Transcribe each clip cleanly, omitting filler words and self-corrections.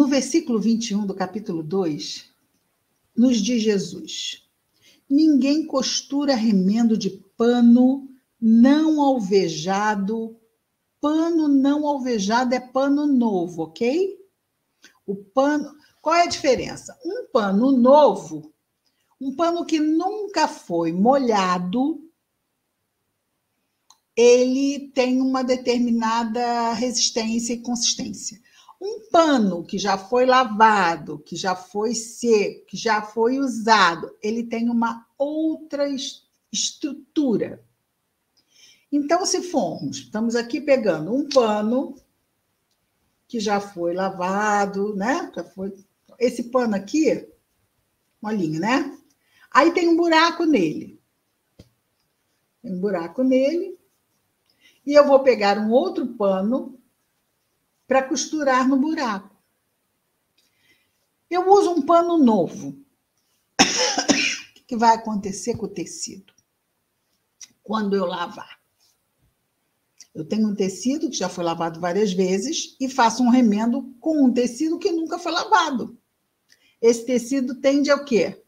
No versículo 21 do capítulo 2, nos diz Jesus: ninguém costura remendo de pano não alvejado. Pano não alvejado é pano novo, ok? O pano. Qual é a diferença? Um pano novo, um pano que nunca foi molhado, ele tem uma determinada resistência e consistência. Um pano que já foi lavado, que já foi seco, que já foi usado, ele tem uma outra estrutura. Então, se formos, estamos aqui pegando um pano que já foi lavado, né? Já foi. Esse pano aqui, molinho, né? Aí tem um buraco nele. Tem um buraco nele. E eu vou pegar um outro pano para costurar no buraco. Eu uso um pano novo. O que vai acontecer com o tecido? Quando eu lavar. Eu tenho um tecido que já foi lavado várias vezes e faço um remendo com um tecido que nunca foi lavado. Esse tecido tende a quê?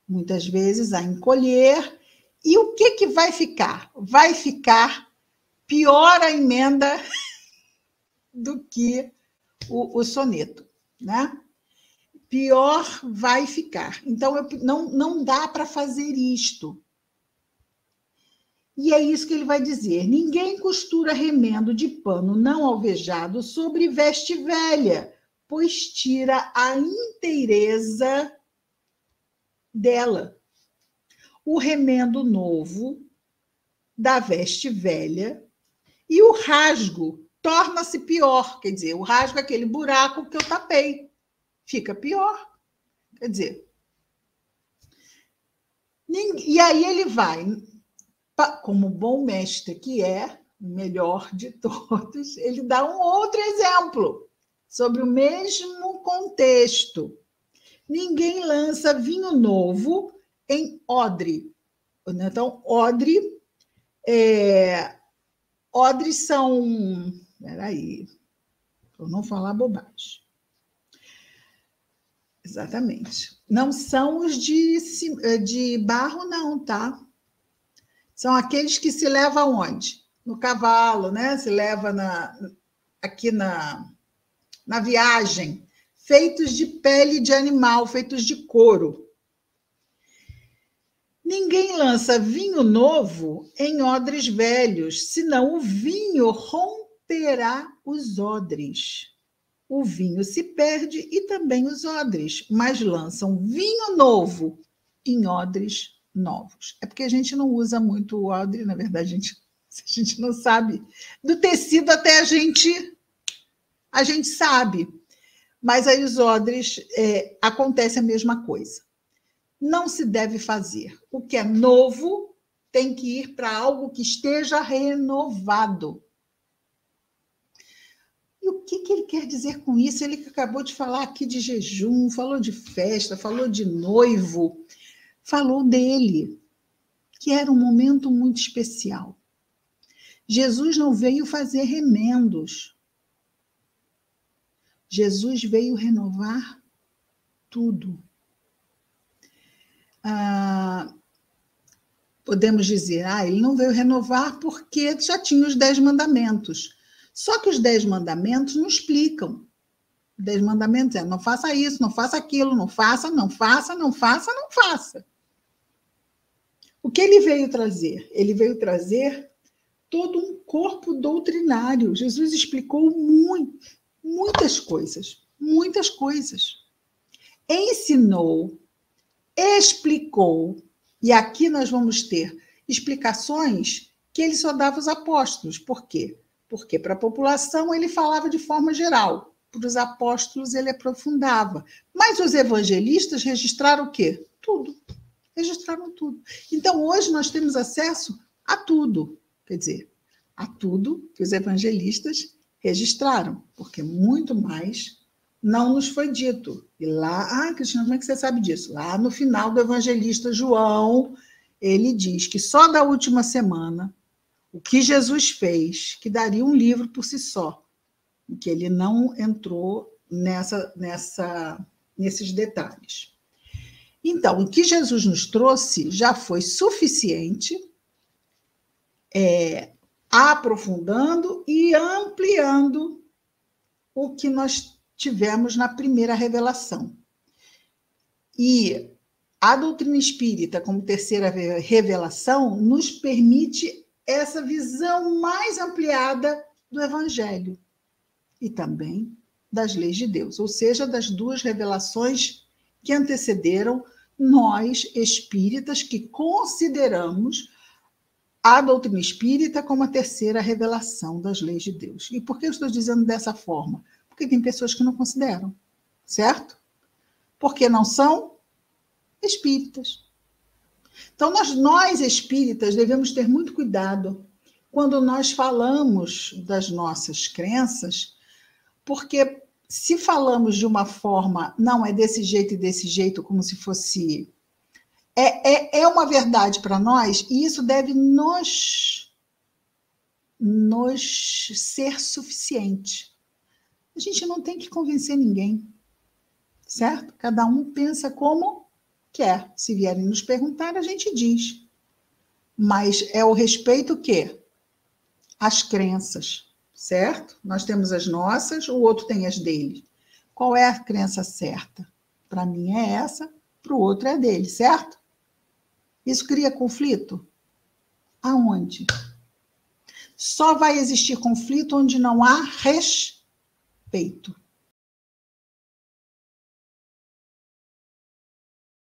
Muitas vezes a encolher. E o que vai ficar? Vai ficar pior a emenda do que o soneto, né? Pior vai ficar. Então, não dá para fazer isto. E é isso que ele vai dizer: ninguém costura remendo de pano não alvejado sobre veste velha, pois tira a inteireza dela. O remendo novo da veste velha e o rasgo torna-se pior. Quer dizer, o rasgo é aquele buraco que eu tapei. Fica pior. Quer dizer, e aí ele vai, como bom mestre que é, o melhor de todos, ele dá um outro exemplo sobre o mesmo contexto. Ninguém lança vinho novo em odre. Então, odres são... Peraí, para não falar bobagem. Exatamente. Não são os de barro, não, tá? São aqueles que se leva onde? No cavalo, né? Se leva aqui na viagem. Feitos de pele de animal, feitos de couro. Ninguém lança vinho novo em odres velhos, senão o vinho romperá os odres. O vinho se perde e também os odres, mas lançam vinho novo em odres novos. É porque a gente não usa muito o odre, na verdade, a gente não sabe. Do tecido até a gente sabe. Mas aí os odres, acontece a mesma coisa. Não se deve fazer. O que é novo tem que ir para algo que esteja renovado. E o que ele quer dizer com isso? Ele acabou de falar aqui de jejum, falou de festa, falou de noivo, falou dele, que era um momento muito especial. Jesus não veio fazer remendos. Jesus veio renovar tudo. Podemos dizer, ele não veio renovar porque já tinha os 10 mandamentos. Só que os 10 mandamentos não explicam. Os 10 mandamentos não faça isso, não faça aquilo, não faça, não faça, não faça, não faça. O que ele veio trazer? Ele veio trazer todo um corpo doutrinário. Jesus explicou muitas coisas, muitas coisas. Ensinou, explicou, e aqui nós vamos ter explicações que ele só dava aos apóstolos. Por quê? Porque para a população ele falava de forma geral, para os apóstolos ele aprofundava. Mas os evangelistas registraram o quê? Tudo. Registraram tudo. Então, hoje nós temos acesso a tudo. Quer dizer, a tudo que os evangelistas registraram, porque muito mais não nos foi dito. E lá, Cristina, como é que você sabe disso? Lá no final do evangelista João, ele diz que só da última semana, o que Jesus fez, que daria um livro por si só. que ele não entrou nesses detalhes. Então, o que Jesus nos trouxe já foi suficiente, aprofundando e ampliando o que nós tivemos na primeira revelação. E a doutrina espírita, como terceira revelação, nos permite essa visão mais ampliada do Evangelho e também das leis de Deus, ou seja, das duas revelações que antecederam nós, espíritas, que consideramos a doutrina espírita como a terceira revelação das leis de Deus. E por que eu estou dizendo dessa forma? Porque tem pessoas que não consideram, certo? Porque não são espíritas. Então, nós espíritas devemos ter muito cuidado quando nós falamos das nossas crenças, porque se falamos de uma forma, não é desse jeito e desse jeito, como se fosse... É uma verdade para nós, e isso deve nos ser suficiente. A gente não tem que convencer ninguém, certo? Cada um pensa como quer. Se vierem nos perguntar, a gente diz. Mas é o respeito que? As crenças, certo? Nós temos as nossas, o outro tem as dele. Qual é a crença certa? Para mim é essa, para o outro é a dele, certo? Isso cria conflito? Aonde? Só vai existir conflito onde não há respeito.